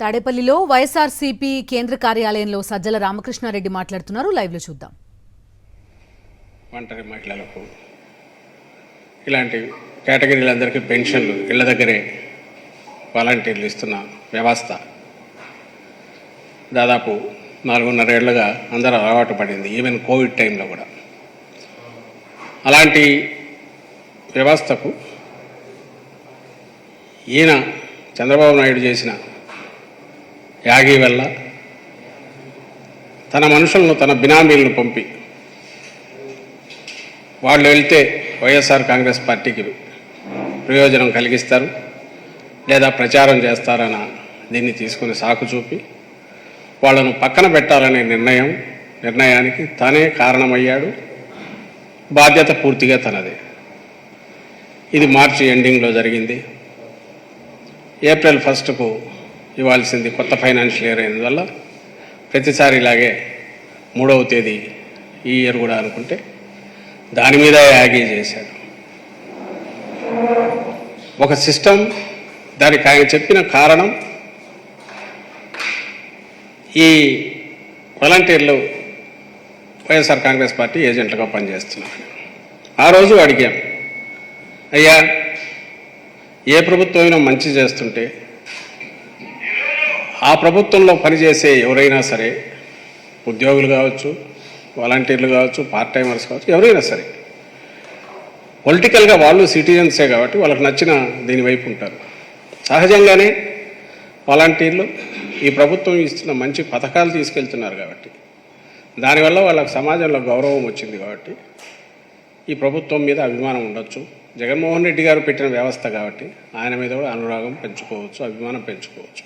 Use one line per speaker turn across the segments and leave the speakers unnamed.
తాడేపల్లిలో వైఎస్ఆర్సీపీ కేంద్ర కార్యాలయంలో సజ్జల రామకృష్ణారెడ్డి మాట్లాడుతున్నారు. లైవ్ లో చూద్దాం.
ఒంటరి మహిళలకు ఇలాంటి కేటగిరీలందరికీ పెన్షన్లు ఇళ్ల దగ్గరే వాలంటీర్లు ఇస్తున్న వ్యవస్థ దాదాపు 4.5 ఏళ్లుగా అందరూ అలవాటు పడింది. ఈవెన్ కోవిడ్ టైంలో కూడా అలాంటి వ్యవస్థకు ఈయన చంద్రబాబు నాయుడు చేసిన యాగి వల్ల తన మనుషులను తన బినామీలను పంపి వాళ్ళు వెళ్తే వైఎస్ఆర్ కాంగ్రెస్ పార్టీకి ప్రయోజనం కలిగిస్తారు లేదా ప్రచారం చేస్తారన్న దీన్ని తీసుకుని సాకు చూపి వాళ్ళను పక్కన పెట్టాలనే నిర్ణయానికి తానే కారణమయ్యాడు. బాధ్యత పూర్తిగా తనదే. ఇది మార్చి ఎండింగ్లో జరిగింది. ఏప్రిల్ 1కు ఇవ్వాల్సింది కొత్త ఫైనాన్షియల్ ఇయర్ అయినందువల్ల ప్రతిసారి ఇలాగే 3వ తేదీ ఈ ఇయర్ కూడా అనుకుంటే దాని మీద యాగి చేశాడు. ఒక సిస్టమ్, దానికి ఆయన చెప్పిన కారణం ఈ వాలంటీర్లు వైఎస్ఆర్ కాంగ్రెస్ పార్టీ ఏజెంట్లుగా పనిచేస్తున్నారు. ఆ రోజు అడిగాం, అయ్యా ఏ ప్రభుత్వం మంచి చేస్తుంటే ఆ ప్రభుత్వంలో పనిచేసే ఎవరైనా సరే, ఉద్యోగులు కావచ్చు, వాలంటీర్లు కావచ్చు, పార్ట్ టైమర్స్ కావచ్చు, ఎవరైనా సరే పొలిటికల్గా వాళ్ళు సిటిజన్సే కాబట్టి వాళ్ళకి నచ్చిన దీనివైపు ఉంటారు. సహజంగానే వాలంటీర్లు ఈ ప్రభుత్వం ఇస్తున్న మంచి పథకాలు తీసుకెళ్తున్నారు కాబట్టి దానివల్ల వాళ్ళకి సమాజంలో గౌరవం వచ్చింది కాబట్టి ఈ ప్రభుత్వం మీద అభిమానం ఉండొచ్చు. జగన్మోహన్ రెడ్డి గారు పెట్టిన వ్యవస్థ కాబట్టి ఆయన మీద కూడా అనురాగం పెంచుకోవచ్చు, అభిమానం పెంచుకోవచ్చు.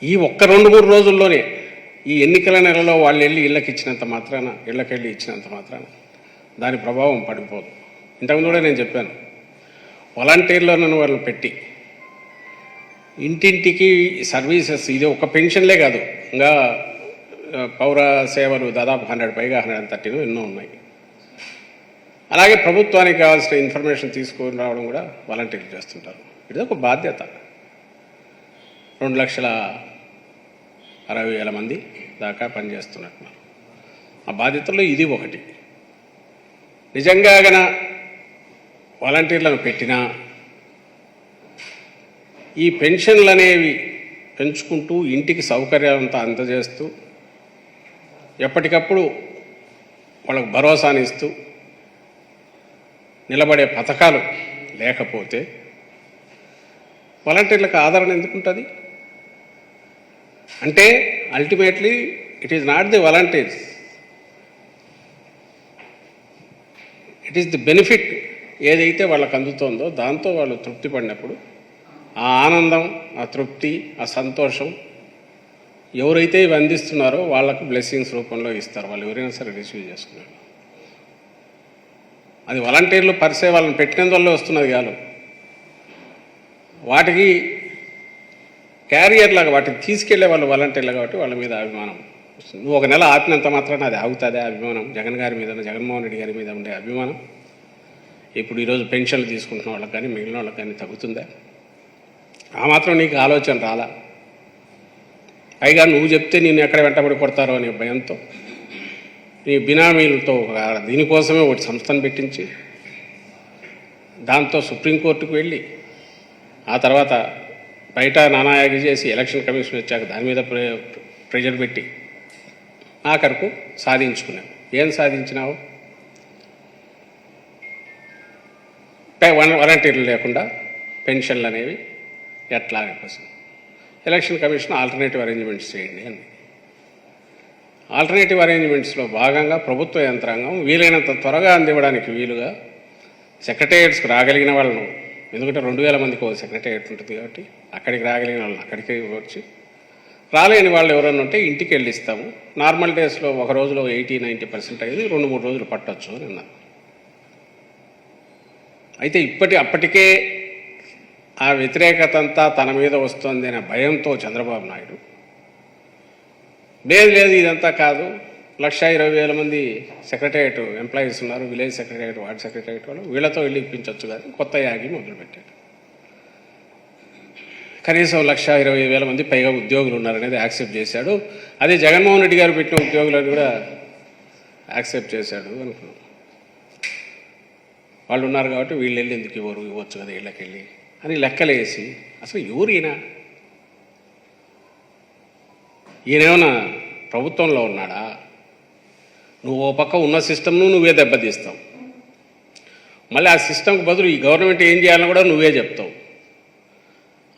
ఈ ఒక్క 2-3 రోజుల్లోనే ఈ ఎన్నికల నెలలో వాళ్ళు వెళ్ళి ఇళ్ళకెళ్ళి ఇచ్చినంత మాత్రాన దాని ప్రభావం పడిపోదు. ఇంతకుముందు కూడా నేను చెప్పాను, వాలంటీర్లను వాళ్ళు పెట్టి ఇంటింటికి సర్వీసెస్, ఇది ఒక పెన్షన్లే కాదు, ఇంకా పౌర సేవలు దాదాపు 100 పైగా 130 ఎన్నో ఉన్నాయి. అలాగే ప్రభుత్వానికి కావాల్సిన ఇన్ఫర్మేషన్ తీసుకొని రావడం కూడా వాలంటీర్లు చేస్తుంటారు. ఇది ఒక బాధ్యత. 2,60,000 మంది దాకా పనిచేస్తున్నట్టున్నారు. ఆ బాధ్యతల్లో ఇది ఒకటి. నిజంగా గన వాలంటీర్లను పెట్టినా ఈ పెన్షన్లు అనేవి పెంచుకుంటూ ఇంటికి సౌకర్యాలంతా అందజేస్తూ ఎప్పటికప్పుడు వాళ్ళకు భరోసానిస్తూ నిలబడే పథకాలు లేకపోతే వాలంటీర్లకు ఆదరణ ఎందుకుంటుంది? అంటే ultimately it is not the volunteers, it is the benefit. ఏదైతే వాళ్ళకు అందుతోందో దాంతో వాళ్ళు తృప్తి పడినప్పుడు ఆ ఆనందం, ఆ తృప్తి, ఆ సంతోషం ఎవరైతే ఇవి అందిస్తున్నారో వాళ్ళకు బ్లెస్సింగ్స్ రూపంలో ఇస్తారు. వాళ్ళు ఎవరైనా సరే రిసీవ్ చేసుకున్నారు. అది వాలంటీర్లు పరిసే వాళ్ళని పెట్టినందువల్ల వస్తున్నది కాదు. వాటికి క్యారియర్ లాగా వాటిని తీసుకెళ్లే వాళ్ళు వాలంటీర్లు కాబట్టి వాళ్ళ మీద అభిమానం వస్తుంది. నువ్వు 1 నెల ఆపినంత మాత్రాన అది ఆగుతుందే అభిమానం? జగన్ గారి మీద, జగన్మోహన్ రెడ్డి గారి మీద ఉండే అభిమానం ఇప్పుడు ఈరోజు పెన్షన్లు తీసుకుంటున్న వాళ్ళకి కానీ మిగిలిన వాళ్ళకి కానీ తగ్గుతుందా? ఆ మాత్రం నీకు ఆలోచన రాలా? పైగా నువ్వు చెప్తే నేను ఎక్కడ వెంటబడి కొడతారో అనే భయంతో నీ బినామీలతో దీనికోసమే ఒకటి సంస్థను పెట్టించి దాంతో సుప్రీంకోర్టుకు వెళ్ళి ఆ తర్వాత బయట నానాయాగి చేసి ఎలక్షన్ కమిషన్ వచ్చాక దాని మీద ప్రెజర్ పెట్టి ఆఖరకు సాధించుకున్నావు. ఏం సాధించినావు? వాలంటీర్లు లేకుండా పెన్షన్లు అనేవి ఎట్లా కోసం ఎలక్షన్ కమిషన్ ఆల్టర్నేటివ్ అరేంజ్మెంట్స్ చేయండి అని. ఆల్టర్నేటివ్ అరేంజ్మెంట్స్లో భాగంగా ప్రభుత్వ యంత్రాంగం వీలైనంత త్వరగా అందివ్వడానికి వీలుగా సెక్రటేరియట్స్కి రాగలిగిన వాళ్ళను, ఎందుకంటే 2,000 మందికి ఒక సెక్రటేరియట్ ఉంటుంది కాబట్టి అక్కడికి రాగలిగిన వాళ్ళని అక్కడికి వచ్చి, రాలేని వాళ్ళు ఎవరన్నా ఉంటే ఇంటికి వెళ్ళి ఇస్తాము. నార్మల్ డేస్లో ఒక రోజులో 80-90% అయ్యేది 2-3 రోజులు పట్టవచ్చు అని అన్నారు. అయితే అప్పటికే ఆ వ్యతిరేకత అంతా తన మీద వస్తుంది అనే భయంతో చంద్రబాబు నాయుడు లేదు ఇదంతా కాదు, 1,20,000 మంది సెక్రటేరియట్ ఎంప్లాయీస్ ఉన్నారు, విలేజ్ సెక్రటేరియట్, వార్డ్ సెక్రటేరియట్ వాళ్ళు, వీళ్ళతో వెళ్ళి ఇప్పించవచ్చు కానీ కొత్త యాగి మొదలుపెట్టాడు. కనీసం 1,20,000 మంది పైగా ఉద్యోగులు ఉన్నారనేది యాక్సెప్ట్ చేశాడు. అదే జగన్మోహన్ రెడ్డి గారు పెట్టిన ఉద్యోగులను కూడా యాక్సెప్ట్ చేశాడు అనుకున్నాం. వాళ్ళు ఉన్నారు కాబట్టి వీళ్ళు వెళ్ళి ఎందుకు ఇవ్వచ్చు కదా ఇళ్ళకెళ్ళి అని లెక్కలేసి అసలు ఎవరు ఈయనేమన్నా ప్రభుత్వంలో ఉన్నాడా? నువ్వు ఓ పక్క ఉన్న సిస్టమ్ను నువ్వే దెబ్బతీస్తావు, మళ్ళీ ఆ సిస్టమ్కి బదులు ఈ గవర్నమెంట్ ఏం చేయాలని కూడా నువ్వే చెప్తావు.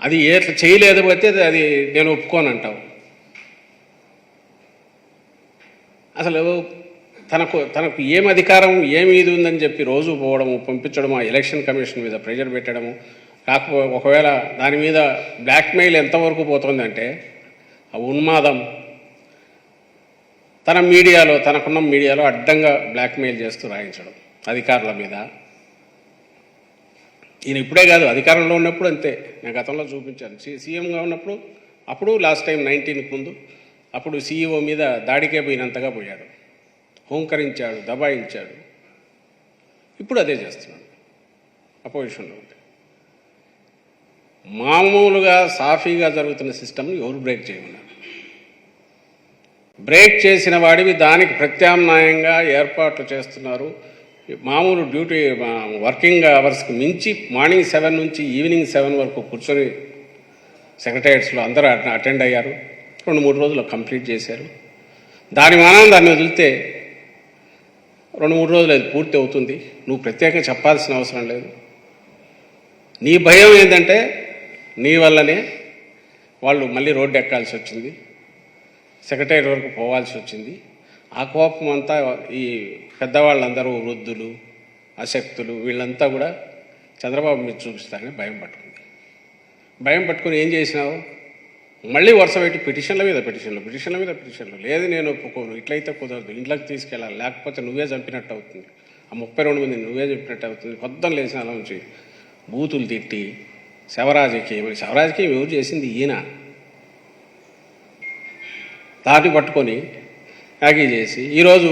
అది చేయలేదు పోతే అది నేను ఒప్పుకోనంటావు. అసలు తనకు ఏం అధికారం ఏమి ఇది ఉందని చెప్పి రోజు పోవడము, పంపించడము, ఆ ఎలక్షన్ కమిషన్ మీద ప్రెషర్ పెట్టడము, కాకపోతే ఒకవేళ దాని మీద బ్లాక్మెయిల్ ఎంతవరకు పోతుందంటే ఆ ఉన్మాదం తనకున్న మీడియాలో అడ్డంగా బ్లాక్మెయిల్ చేస్తూ రాయించడం అధికారుల మీద. ఈయన ఇప్పుడే కాదు, అధికారంలో ఉన్నప్పుడు అంతే. నేను గతంలో చూపించాను, సీఎంగా ఉన్నప్పుడు, అప్పుడు లాస్ట్ టైం 19కి ముందు అప్పుడు సీఈఓ మీద దాడికే పోయినంతగా పోయాడు, హోంకరించాడు, దబాయించాడు. ఇప్పుడు అదే చేస్తున్నాడు అపోజిషన్లో ఉంటే. మామూలుగా సాఫీగా జరుగుతున్న సిస్టమ్ని ఎవరు బ్రేక్ చేయమన్నారు? బ్రేక్ చేసిన వాడివి దానికి ప్రత్యామ్నాయంగా ఏర్పాట్లు చేస్తున్నారు. మామూలు డ్యూటీ వర్కింగ్ అవర్స్కి మించి మార్నింగ్ 7 నుంచి ఈవినింగ్ 7 వరకు కూర్చొని సెక్రటేరియట్స్లో అందరూ అటెండ్ అయ్యారు. 2-3 రోజులు కంప్లీట్ చేశారు. దాని దాన్ని వదిలితే 2-3 రోజులు అది పూర్తి అవుతుంది. నువ్వు ప్రత్యేకంగా చెప్పాల్సిన అవసరం లేదు. నీ భయం ఏంటంటే నీ వల్లనే వాళ్ళు మళ్ళీ రోడ్డు ఎక్కాల్సి వచ్చింది, సెక్రటరీ వరకు పోవాల్సి వచ్చింది. ఆ కోపం అంతా ఈ పెద్దవాళ్ళందరూ, వృద్ధులు, అశక్తులు, వీళ్ళంతా కూడా చంద్రబాబు మీద చూపిస్తారని భయం పట్టుకుని ఏం చేసినావు? మళ్ళీ వరుస పెట్టి పిటిషన్ల మీద పిటిషన్లు. లేదు నేను ఒప్పుకోను, ఇట్లయితే కుదరదు, ఇంట్లోకి తీసుకెళ్ళాలి, లేకపోతే నువ్వే చంపినట్టు అవుతుంది, ఆ 32 మందిని నువ్వే చంపినట్టు అవుతుంది. కొత్త లేచిన అలా నుంచి బూతులు తిట్టి శవరాజకీయం ఎవరు చేసింది? ఈయన. దాన్ని పట్టుకొని యాగీ చేసి ఈరోజు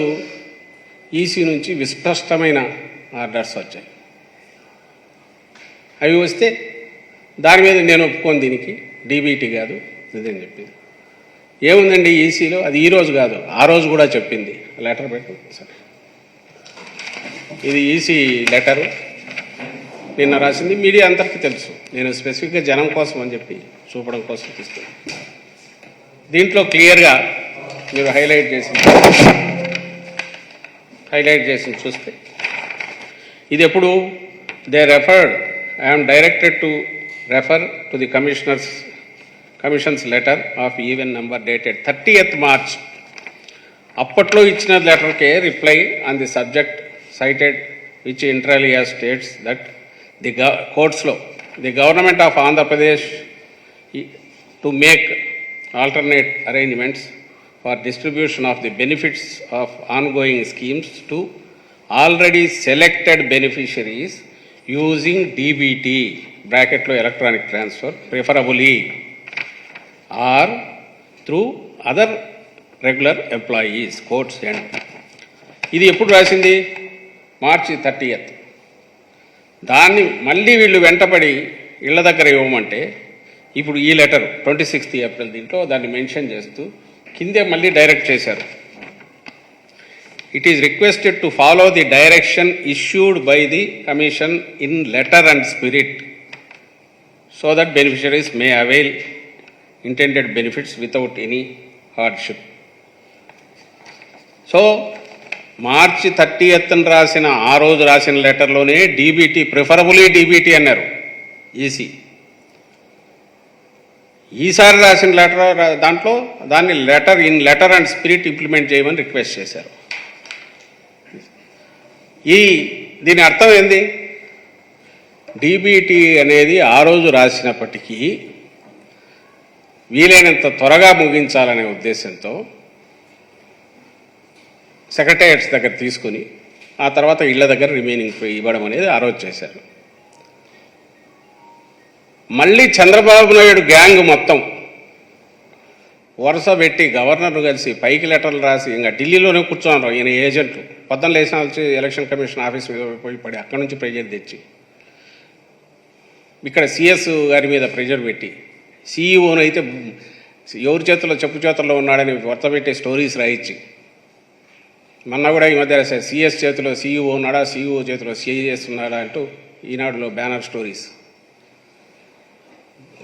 ఈసీ నుంచి విస్పష్టమైన ఆర్డర్స్ వచ్చాయి. అవి వస్తే దాని మీద నేను ఒప్పుకోను, దీనికి డీబీటీ కాదు ఇదని చెప్పింది. ఏముందండి ఈసీలో? అది ఈరోజు కాదు, ఆ రోజు కూడా చెప్పింది. లెటర్ పెట్టు సరే. ఇది ఈసీ లెటరు, నిన్న రాసింది. మీడియా అందరికీ తెలుసు, నేను స్పెసిఫిక్గా జనం కోసం అని చెప్పి చూపడం కోసం తీసుకున్నాను. దీంట్లో క్లియర్గా మీరు హైలైట్ చేసి చూస్తే ఇది ఎప్పుడు I'm directed to refer to the commission's letter of even number dated 30th March. అప్పట్లో ఇచ్చిన లెటర్కే reply on the subject cited which inter alia states that the కోర్ట్స్లో the government of Andhra Pradesh to make alternate arrangements for distribution of the benefits of ongoing schemes to already selected beneficiaries using DBT bracket lo electronic transfer preferably or through other regular employees quotes and ఇది ఎప్పుడు రాసింది? March 30th. దాన్ని మళ్ళీ వీళ్ళు వెంటపడి ఇళ్ల దగ్గర ఇవ్వమంటే ఇప్పుడు ఈ లెటర్ 26th April దీంట్లో దాన్ని మెన్షన్ చేస్తూ కిందే మళ్ళీ డైరెక్ట్ చేశారు. It is requested to follow the direction issued by the commission in letter and spirit so that beneficiaries may avail intended benefits without any hardship. So March 30th ఆ రోజు రాసిన లెటర్లోనే DBT, preferably DBT అన్నారు EC. ఈసారి రాసిన letter దాంట్లో దాన్ని letter and spirit implement చేయమని request చేశారు. దీని అర్థం ఏంది? డీబీటీ అనేది ఆ రోజు రాసినప్పటికీ వీలైనంత త్వరగా ముగించాలనే ఉద్దేశంతో సెక్రటేరియట్స్ దగ్గర తీసుకుని ఆ తర్వాత ఇళ్ల దగ్గర రిమైనింగ్ ఇవ్వడం అనేది ఆ రోజు చేశారు. మళ్ళీ చంద్రబాబు నాయుడు గ్యాంగ్ మొత్తం వరుస పెట్టి గవర్నర్ను కలిసి పైకి లెటర్లు రాసి ఇంకా ఢిల్లీలోనే కూర్చోన్నారు ఈయన ఏజెంట్లు. పొద్దున్న లేచిన వచ్చి ఎలక్షన్ కమిషన్ ఆఫీస్ మీద పోయి పడి అక్కడి నుంచి ప్రెజర్ తెచ్చి ఇక్కడ సిఎస్ గారి మీద ప్రెజర్ పెట్టి సీఈఓను అయితే ఎవరి చేతుల్లో చెప్పు చేతుల్లో ఉన్నాడని వర్తపెట్టే స్టోరీస్ రాయించి, మొన్న కూడా ఈ మధ్య సిఎస్ చేతిలో సీఈఓ ఉన్నాడా, సీఈఓ చేతిలో సిఐఎస్ ఉన్నాడా అంటూ ఈనాడులో బ్యానర్ స్టోరీస్.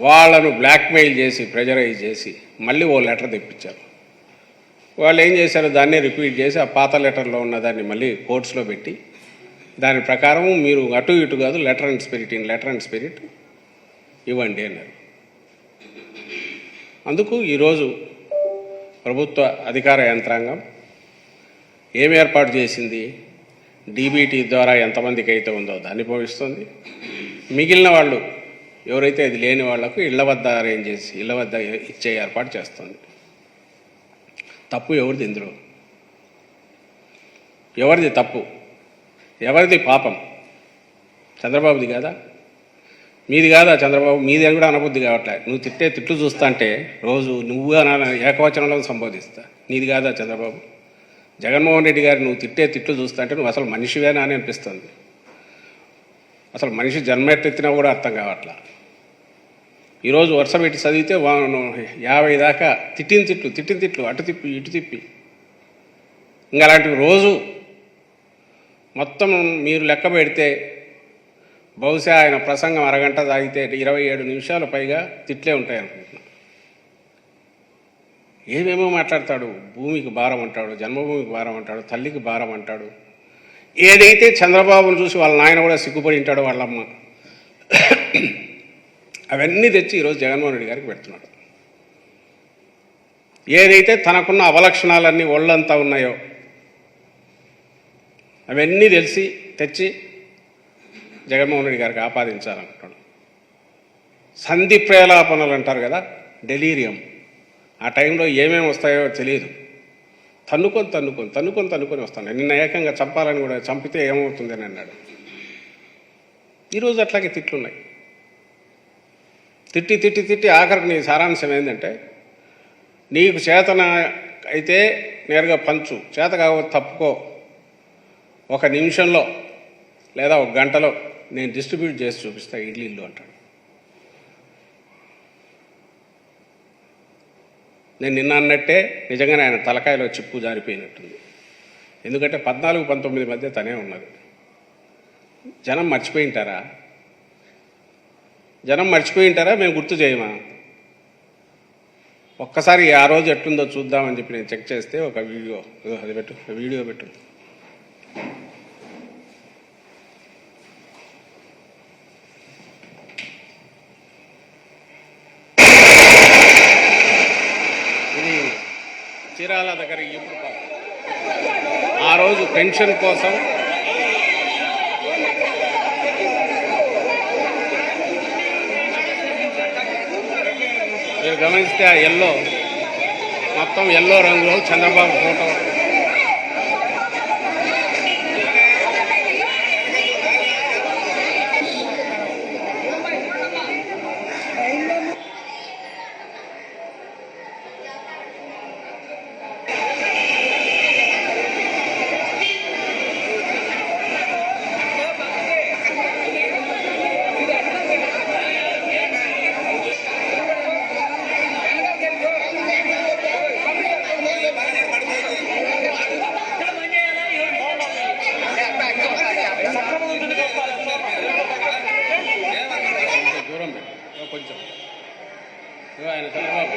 వాళ్ళను బ్లాక్మెయిల్ చేసి ప్రెజరైజ్ చేసి మళ్ళీ ఓ లెటర్ తెప్పించారు. వాళ్ళు ఏం చేశారు, దాన్నే రిపీట్ చేసి ఆ పాత లెటర్లో ఉన్న దాన్ని మళ్ళీ కోర్ట్స్లో పెట్టి దాని ప్రకారం మీరు అటు ఇటు కాదు లెటర్ అండ్ స్పిరిట్ ఇవ్వండి అన్నారు. అందుకు ఈరోజు ప్రభుత్వ అధికార యంత్రాంగం ఏం ఏర్పాటు చేసింది, డీబీటీ ద్వారా ఎంతమందికి అయితే ఉందో దాన్ని పోషిస్తుంది. మిగిలిన వాళ్ళు ఎవరైతే అది లేని వాళ్లకు ఇళ్ల వద్ద అరేంజ్ చేసి ఇళ్ల వద్ద ఇచ్చే ఏర్పాటు చేస్తుంది. తప్పు ఎవరిది ఇందులో? ఎవరిది తప్పు? ఎవరిది పాపం? చంద్రబాబుది కాదా? మీది కాదా చంద్రబాబు? మీది అని కూడా అనబుద్ధి కావట్లే. నువ్వు తిట్టే తిట్లు చూస్తా అంటే రోజు నువ్వు ఏకవచనంలో సంబోధిస్తా. నీది కాదా చంద్రబాబు? జగన్మోహన్ రెడ్డి గారు నువ్వు తిట్టే తిట్లు చూస్తా అంటే నువ్వు అసలు మనిషివేనా అని అనిపిస్తుంది. అసలు మనిషి జన్మెత్తెత్తినా కూడా అర్థం కావట్లా. ఈరోజు వరుస పెట్టి చదివితే 50 దాకా తిట్టిన తిట్లు అటు తిప్పి ఇటు తిప్పి, ఇంకా అలాంటివి రోజు మొత్తం మీరు లెక్క పెడితే బహుశా ఆయన ప్రసంగం అరగంట తాగితే 27 నిమిషాలు పైగా తిట్లే ఉంటాయి అనుకుంటున్నా. ఏమేమో మాట్లాడతాడు. భూమికి భారం అంటాడు, జన్మభూమికి భారం అంటాడు, తల్లికి భారం అంటాడు. ఏదైతే చంద్రబాబును చూసి వాళ్ళ నాయన కూడా సిగ్గుపడి ఉంటాడో వాళ్ళమ్మ, అవన్నీ తెచ్చి ఈరోజు జగన్మోహన్ రెడ్డి గారికి పెడుతున్నాడు. ఏదైతే తనకున్న అవలక్షణాలన్నీ ఒళ్ళంతా ఉన్నాయో అవన్నీ తెచ్చి జగన్మోహన్ రెడ్డి గారికి ఆపాదించాలనుకుంటాడు. సంధి ప్రేలాపనలు అంటారు కదా, డెలీరియం. ఆ టైంలో ఏమేమి వస్తాయో తెలియదు. తన్నుకొని వస్తాను. నిన్న ఏకంగా చంపాలని కూడా, చంపితే ఏమవుతుందని అన్నాడు. ఈరోజు అట్లాగే తిట్లున్నాయి. తిట్టి ఆఖరికి నీ సారాంశం ఏంటంటే, నీకు చేతన అయితే నేరుగా పంచు, చేత కాకపోతే తప్పుకో, 1 నిమిషంలో లేదా 1 గంటలో నేను డిస్ట్రిబ్యూట్ చేసి చూపిస్తా ఇడ్లీలు అంటాడు. నేను నిన్న అన్నట్టే నిజంగానే ఆయన తలకాయలో చిప్పు జారిపోయినట్టుంది. ఎందుకంటే 14-19 మధ్య తనే ఉన్నది. జనం మర్చిపోయింటారా? మేము గుర్తు చేయమా? ఒక్కసారి ఆ రోజు ఎట్లుందో చూద్దామని చెప్పి నేను చెక్ చేస్తే ఒక వీడియో, అది వీడియో పెట్టు. ఇది చీరాల దగ్గర ఇప్పుడు ఆ రోజు పెన్షన్ కోసం మీరు గమనిస్తే ఆ మొత్తం ఎల్లో రంగులో చంద్రబాబు ఫోటో. దూరం కొంచెం ఆయన చంద్రబాబు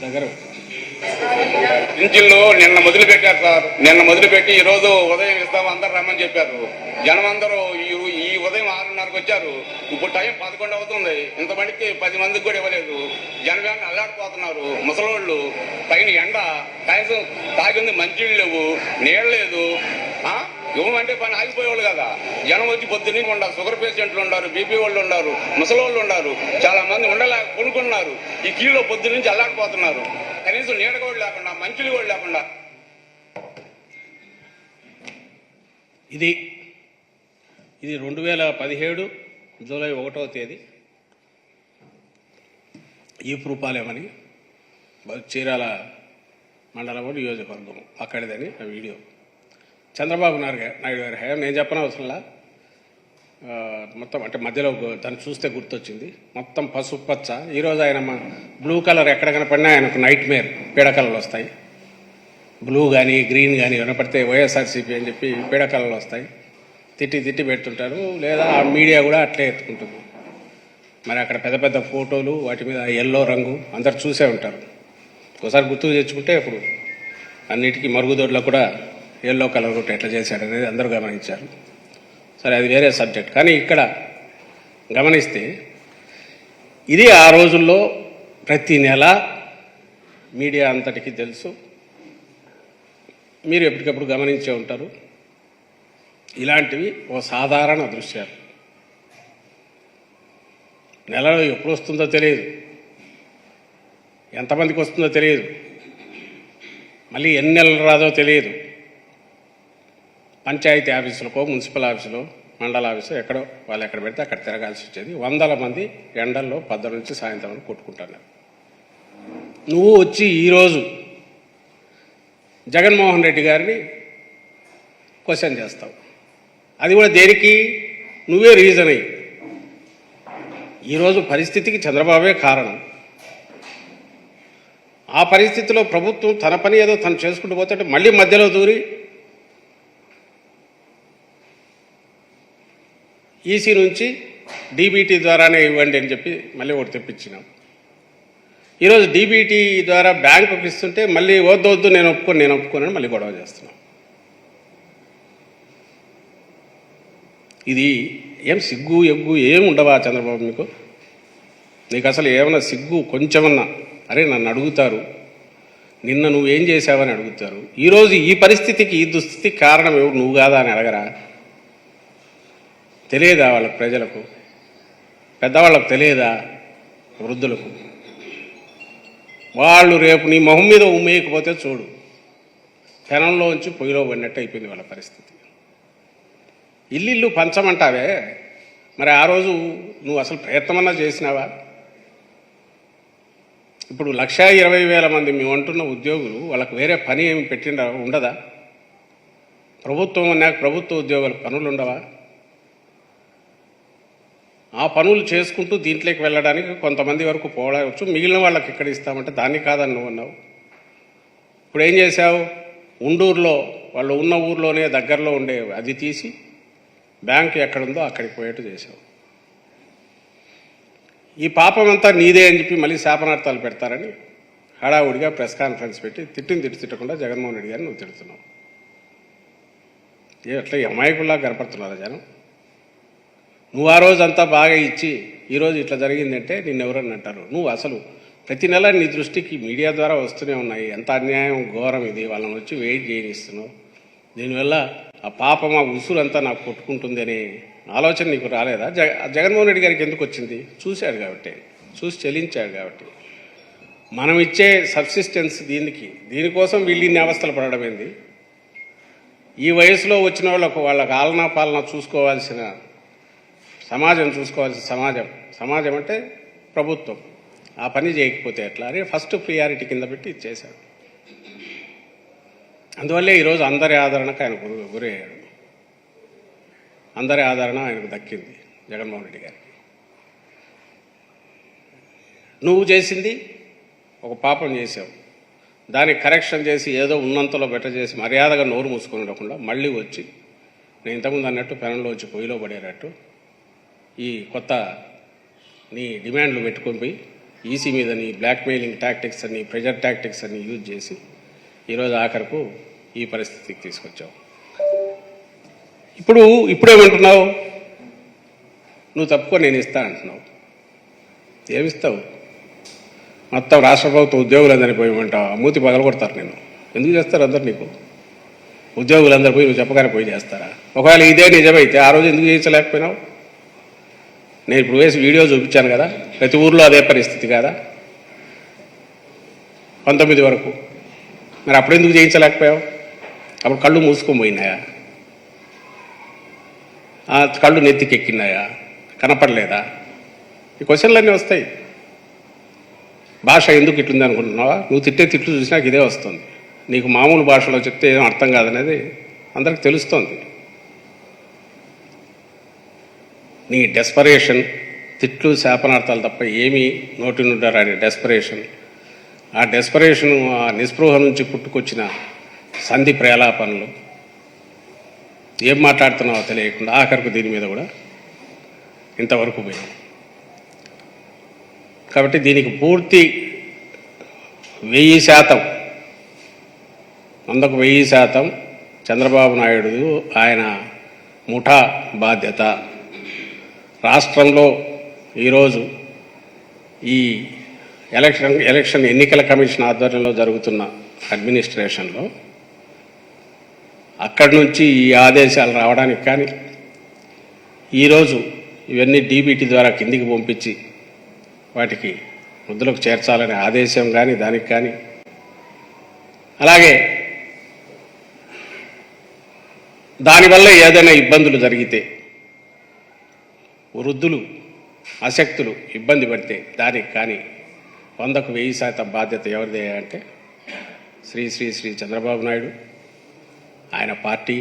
దగ్గర
పింఛన్లు నిన్న మొదలుపెట్టారు సార్. మొదలుపెట్టి ఈ రోజు ఉదయం ఇస్తాము అందరు రమ్మని చెప్పారు. జనం అందరూ ఈ ఉదయం 6:30 గంటలకు వచ్చారు. ఇప్పుడు టైం 11 అవుతుంది, ఇంతమందికి 10 మందికి కూడా ఇవ్వలేదు. జనగాన్ని అల్లాడిపోతున్నారు. ముసలోళ్ళు పైన ఎండ, కనీసం తాగింది మంచినీళ్ళు లేవు, నీళ్ళు లేదు. ఇవ్వమంటే పని ఆగిపోయేవాళ్ళు కదా. జనం వచ్చి పొద్దున్నీ ఉన్నారు. షుగర్ పేషెంట్లు ఉన్నారు, బీపీ వాళ్ళు ఉన్నారు, ముసలోళ్ళు ఉన్నారు, చాలా మంది కొనుక్కున్నారు. ఈ కీలో పొద్దు నుంచి అల్లాడిపోతున్నారు. కనీసం నీడ కూడా లేకుండా, మంచిలు కూడా లేకుండా.
ఇది 2017 జూలై 1వ తేదీ ఈపురూపాలేమని చీరాల మండలము నియోజకవర్గము అక్కడిదని ఆ వీడియో. చంద్రబాబు నాయుడు గారి హయాం నేను చెప్పిన అవసరంలా. మొత్తం అంటే మధ్యలో దాన్ని చూస్తే గుర్తొచ్చింది. మొత్తం పసుపు పచ్చ. ఈరోజు ఆయన బ్లూ కలర్ ఎక్కడ కనపడినా ఆయనకు నైట్ మేర్ పీడకలలు వస్తాయి. బ్లూ కానీ గ్రీన్ కానీ వినపడితే వైఎస్ఆర్సీపీ అని చెప్పి పీడకలలు వస్తాయి. తిట్టి పెడుతుంటారు. లేదా ఆ మీడియా కూడా అట్లే ఎత్తుకుంటుంది. మరి అక్కడ పెద్ద పెద్ద ఫోటోలు, వాటి మీద ఎల్లో రంగు అందరు చూసే ఉంటారు. ఒకసారి గుర్తుకు తెచ్చుకుంటే ఇప్పుడు అన్నిటికీ మరుగుదొడ్లో కూడా ఎల్లో కలర్ కొట్టి ఎట్లా చేశాడనేది అందరూ గమనించారు. సరే, అది వేరే సబ్జెక్ట్. కానీ ఇక్కడ గమనిస్తే ఇది ఆ రోజుల్లో ప్రతి నెల మీడియా అంతటికీ తెలుసు. మీరు ఎప్పటికప్పుడు గమనించే ఉంటారు. ఇలాంటివి ఓ సాధారణ దృశ్యాలు. నెలలో ఎప్పుడు వస్తుందో తెలియదు, ఎంతమందికి వస్తుందో తెలియదు, మళ్ళీ ఎన్ని నెలలు రాదో తెలియదు. పంచాయతీ ఆఫీసులకో, మున్సిపల్ ఆఫీసులో, మండల ఆఫీసు ఎక్కడో వాళ్ళు ఎక్కడ పెడితే అక్కడ తిరగాల్సి వచ్చేది. 100 మంది ఎండల్లో 10 నుంచి సాయంత్రం వరకు కొట్టుకుంటున్నారు. నువ్వు వచ్చి ఈరోజు జగన్మోహన్ రెడ్డి గారిని క్వశ్చన్ చేస్తావు. అది కూడా దేనికి? నువ్వే రీజన్ అయ్యి. ఈరోజు పరిస్థితికి చంద్రబాబే కారణం. ఆ పరిస్థితిలో ప్రభుత్వం తన పని ఏదో తను చేసుకుంటూ పోతుంటే మళ్ళీ మధ్యలో దూరి ఈసీ నుంచి డీబీటీ ద్వారానే ఇవ్వండి అని చెప్పి మళ్ళీ ఒకటి తెప్పించినాం. ఈరోజు డీబీటీ ద్వారా బ్యాంకుకి ఇస్తుంటే మళ్ళీ వద్దు నేను ఒప్పుకోనని మళ్ళీ గొడవ చేస్తున్నాం. ఇది ఏం సిగ్గు ఎగ్గు ఏం ఉండవా చంద్రబాబు మీకు? నీకు అసలు ఏమన్నా సిగ్గు కొంచెమన్నా? అరే నన్ను అడుగుతారు, నిన్న నువ్వేం చేశావని అడుగుతారు. ఈరోజు ఈ పరిస్థితికి, ఈ దుస్థితికి కారణం ఎవరు? నువ్వు కాదా అని అడగరా? తెలియదా వాళ్ళకు? ప్రజలకు, పెద్దవాళ్ళకు తెలియదా? వృద్ధులకు? వాళ్ళు రేపు నీ మొహం మీద ఉమ్మేయకపోతే చూడు, పెనంలోంచి పొయ్యిలో పడినట్టు అయిపోయింది వాళ్ళ పరిస్థితి. ఇల్లు పంచమంటావే, మరి ఆ రోజు నువ్వు అసలు ప్రయత్నమన్నా చేసినావా? ఇప్పుడు 1,20,000 మంది మేము అంటున్న ఉద్యోగులు, వాళ్ళకు వేరే పని ఏమి ఉండదా? ప్రభుత్వం అన్నాక ప్రభుత్వ ఉద్యోగులకు పనులు ఉండవా? ఆ పనులు చేసుకుంటూ దీంట్లోకి వెళ్ళడానికి కొంతమంది వరకు పోవచ్చు, మిగిలిన వాళ్ళకి ఇక్కడ ఇస్తామంటే దాన్ని కాదని నువ్వు అన్నావు. ఇప్పుడు ఏం చేశావు? ఉండూరులో వాళ్ళు ఉన్న ఊర్లోనే దగ్గరలో ఉండే అది తీసి బ్యాంకు ఎక్కడుందో అక్కడికి పోయేట్టు చేశావు. ఈ పాపం అంతా నీదే అని చెప్పి మళ్ళీ శాపనార్థాలు పెడతారని హడావుడిగా ప్రెస్ కాన్ఫరెన్స్ పెట్టి తిట్టకుండా జగన్మోహన్ రెడ్డి గారిని నువ్వు తిడుతున్నావు. అట్లా అమాయకుల్లా కనపడుతున్నారా జనం? నువ్వు ఆ రోజు అంతా బాగా ఇచ్చి ఈరోజు ఇట్లా జరిగిందంటే నిన్నెవరని అంటారు? నువ్వు అసలు ప్రతి నెల నీ దృష్టికి మీడియా ద్వారా వస్తూనే ఉన్నాయి. ఎంత అన్యాయం, ఘోరం ఇది. వాళ్ళని వచ్చి వెయిట్ చేయనిస్తున్నావు. దీనివల్ల ఆ పాపం, ఆ ఉసురంతా నాకు కొట్టుకుంటుంది అనే ఆలోచన నీకు రాలేదా? జగన్మోహన్ రెడ్డి గారికి ఎందుకు వచ్చింది? చూశాడు కాబట్టి, చూసి చెల్లించాడు కాబట్టి. మనం ఇచ్చే సబ్సిస్టెన్స్ దీనికోసం వీళ్ళు ఇన్ని అవస్థలు పడడం ఏంది? ఈ వయసులో వచ్చిన వాళ్ళకు ఆలనా పాలన చూసుకోవాల్సిన సమాజం సమాజం అంటే ప్రభుత్వం ఆ పని చేయకపోతే ఎట్లా? అరే ఫస్ట్ ప్రియారిటీ కింద పెట్టి ఇచ్చేశాడు. అందువల్లే ఈరోజు అందరి ఆదరణకు ఆయన గురయ్యాడు. అందరి ఆదరణ ఆయనకు దక్కింది జగన్మోహన్ రెడ్డి గారికి. నువ్వు చేసింది ఒక పాపం చేసావు, దానికి కరెక్షన్ చేసి ఏదో ఉన్నంతలో బెటర్ చేసి మర్యాదగా నోరు మూసుకొని ఉండకుండా మళ్ళీ వచ్చి నేను ఇంతకుముందు అన్నట్టు పెనంలో వచ్చి పొయ్యిలో పడేటట్టు ఈ కొత్త నీ డిమాండ్లు పెట్టుకొని పోయి ఈసీ మీద నీ బ్లాక్మెయిలింగ్ టాక్టిక్స్ అని, ప్రెజర్ టాక్టిక్స్ అని యూజ్ చేసి ఈరోజు ఆఖరకు ఈ పరిస్థితికి తీసుకొచ్చావు. ఇప్పుడేమంటున్నావు? నువ్వు తప్పుకో నేను ఇస్తా అంటున్నావు. ఏమిస్తావు? మొత్తం రాష్ట్ర ప్రభుత్వ ఉద్యోగులందరినీ పోయమంటావు. మూతి పగలగొడతారు నేను. ఎందుకు చేస్తారు అందరు నీకు? ఉద్యోగులందరూ పోయి నువ్వు చెప్పగానే పోయి చేస్తారా? ఒకవేళ ఇదే నిజమైతే ఆ రోజు ఎందుకు చేయించలేకపోయినావు? నేను ఇప్పుడు వేసి వీడియో చూపించాను కదా, ప్రతి ఊర్లో అదే పరిస్థితి కాదా 19 వరకు? మరి అప్పుడు ఎందుకు చేయించలేకపోయావు? అప్పుడు కళ్ళు మూసుకొని పోయినాయా? కళ్ళు నెత్తికెక్కినాయా? కనపడలేదా? ఈ క్వశ్చన్లన్నీ వస్తాయి. భాష ఎందుకు ఇట్లుంది అనుకుంటున్నావా? నువ్వు తిట్టే తిట్లు చూసినాక ఇదే వస్తుంది. నీకు మామూలు భాషలో చెప్తే ఏం అర్థం కాదనేది అందరికి తెలుస్తోంది. నీ డెస్పరేషన్, తిట్లు శాపనార్థాలు తప్ప ఏమీ నోటి నుండి రాని డెస్పరేషన్, ఆ డెస్పరేషను, ఆ నిస్పృహ నుంచి పుట్టుకొచ్చిన సంధి ప్రేలాపనలు, ఏం మాట్లాడుతున్నావో తెలియకుండా ఆఖరికి దీని మీద కూడా ఇంతవరకు పోయింది. కాబట్టి దీనికి పూర్తి 1000%, 100కు 1000% చంద్రబాబు నాయుడు ఆయన ముఠా బాధ్యత. రాష్ట్రంలో ఈరోజు ఈ ఎలక్షన్ ఎన్నికల కమిషన్ ఆధ్వర్యంలో జరుగుతున్న అడ్మినిస్ట్రేషన్లో అక్కడి నుంచి ఈ ఆదేశాలు రావడానికి కానీ, ఈరోజు ఇవన్నీ డీబీటీ ద్వారా కిందికి పంపించి వాటికి వృద్ధులకు చేర్చాలనే ఆదేశం కానీ, దానికి కానీ, అలాగే దానివల్ల ఏదైనా ఇబ్బందులు జరిగితే, వృద్ధులు అశక్తులు ఇబ్బంది పడితే దానికి కానీ 100కు 1000% బాధ్యత ఎవరిదే అంటే శ్రీ శ్రీ శ్రీ చంద్రబాబు నాయుడు, ఆయన పార్టీ,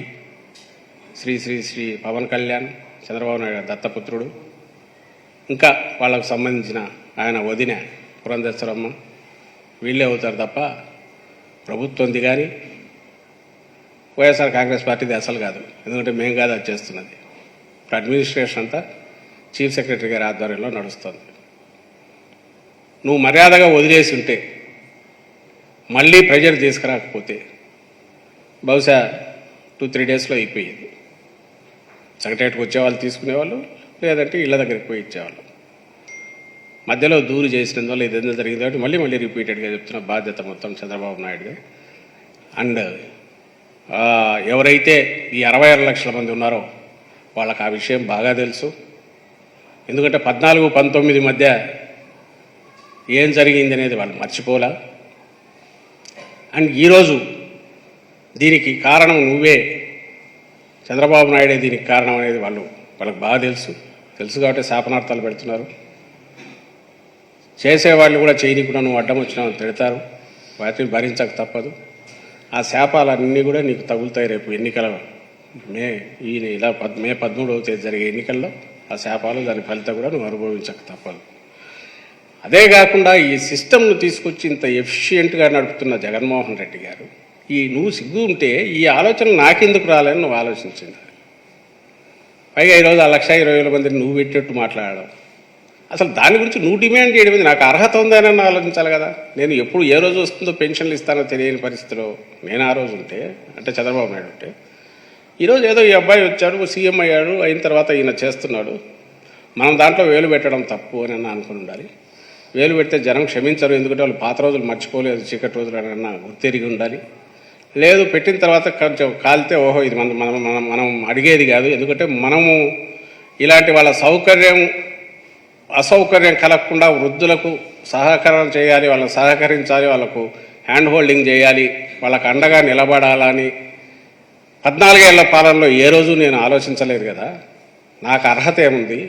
శ్రీ శ్రీ శ్రీ పవన్ కళ్యాణ్, చంద్రబాబు నాయుడు దత్తపుత్రుడు, ఇంకా వాళ్ళకు సంబంధించిన ఆయన వదిన పురంధేశ్వరమ్మ, వీళ్ళే అవుతారు తప్ప ప్రభుత్వంది కానీ వైఎస్ఆర్ కాంగ్రెస్ పార్టీది అసలు కాదు. ఎందుకంటే మేము కాదు అది చేస్తున్నది. ఇప్పుడు అడ్మినిస్ట్రేషన్ అంతా చీఫ్ సెక్రటరీ గారి ఆధ్వర్యంలో నడుస్తుంది. నువ్వు మర్యాదగా వదిలేసి ఉంటే, మళ్ళీ ప్రెజర్ తీసుకురాకపోతే బహుశా 2-3 డేస్లో అయిపోయేది. సెక్రటరీకి వచ్చేవాళ్ళు తీసుకునేవాళ్ళు, లేదంటే ఇళ్ళ దగ్గరికి పోయి ఇచ్చేవాళ్ళు. మధ్యలో దూరు చేసినందువల్ల ఇదేదో జరిగింది కాబట్టి మళ్ళీ రిపీటెడ్గా చెప్తున్న బాధ్యత మొత్తం చంద్రబాబు నాయుడుదే. అండ్ ఎవరైతే ఈ 66 లక్షల మంది ఉన్నారో వాళ్ళకి ఆ విషయం బాగా తెలుసు. ఎందుకంటే 14-19 మధ్య ఏం జరిగింది అనేది వాళ్ళు మర్చిపోలా. అండ్ ఈరోజు దీనికి కారణం నువ్వే, చంద్రబాబు నాయుడే దీనికి కారణం అనేది వాళ్ళకి బాగా తెలుసు కాబట్టి శాపనార్థాలు పెడుతున్నారు. చేసేవాళ్ళు కూడా చేయనీకుండా నువ్వు అడ్డం వచ్చినావు తిడతారు. వాటిని భరించక తప్పదు. ఆ శాపాలన్నీ కూడా నీకు తగులుతాయి రేపు ఎన్నికల మే 13వ తేదీ జరిగే ఎన్నికల్లో. ఆ శాపాలు, దాని ఫలితం కూడా నువ్వు అనుభవించక తప్పదు. అదే కాకుండా ఈ సిస్టమ్ను తీసుకొచ్చి ఇంత ఎఫిషియెంట్గా నడుపుతున్న జగన్మోహన్ రెడ్డి గారు, నువ్వు సిగ్గు ఉంటే ఈ ఆలోచన నాకెందుకు రాలని నువ్వు ఆలోచించింది. పైగా ఈరోజు 1,20,000 మందిని నువ్వు పెట్టేట్టు మాట్లాడడం, అసలు దాని గురించి నువ్వు డిమాండ్ చేయడం మీద నాకు అర్హత ఉందని ఆలోచించాలి కదా. నేను ఎప్పుడు ఏ రోజు వస్తుందో పెన్షన్లు ఇస్తానో తెలియని పరిస్థితిలో నేను ఆ రోజు ఉంటే, అంటే చంద్రబాబు నాయుడు ఉంటే, ఈరోజు ఏదో ఈ అబ్బాయి వచ్చాడు, సీఎం అయ్యాడు, అయిన తర్వాత ఈయన చేస్తున్నాడు, మనం దాంట్లో వేలు పెట్టడం తప్పు అని అనుకుని ఉండాలి. వేలు పెడితే జనం క్షమించరు, ఎందుకంటే వాళ్ళు పాత రోజులు మర్చిపోలేదు, చీకటి రోజులు అని గుర్తెరిగి ఉండాలి. లేదు, పెట్టిన తర్వాత కొంచెం కాలితే ఓహో ఇది మనం అడిగేది కాదు. ఎందుకంటే మనము ఇలాంటి వాళ్ళ అసౌకర్యం కలగకుండా వృద్ధులకు సహకారం చేయాలి, వాళ్ళకు సహకరించాలి, వాళ్ళకు హ్యాండ్ హోల్డింగ్ చేయాలి, వాళ్ళకు అండగా నిలబడాలని 14 ఏళ్ల పాలనలో ఏ రోజు నేను ఆలోచించలేదు కదా. నాకు అర్హత ఏముంది?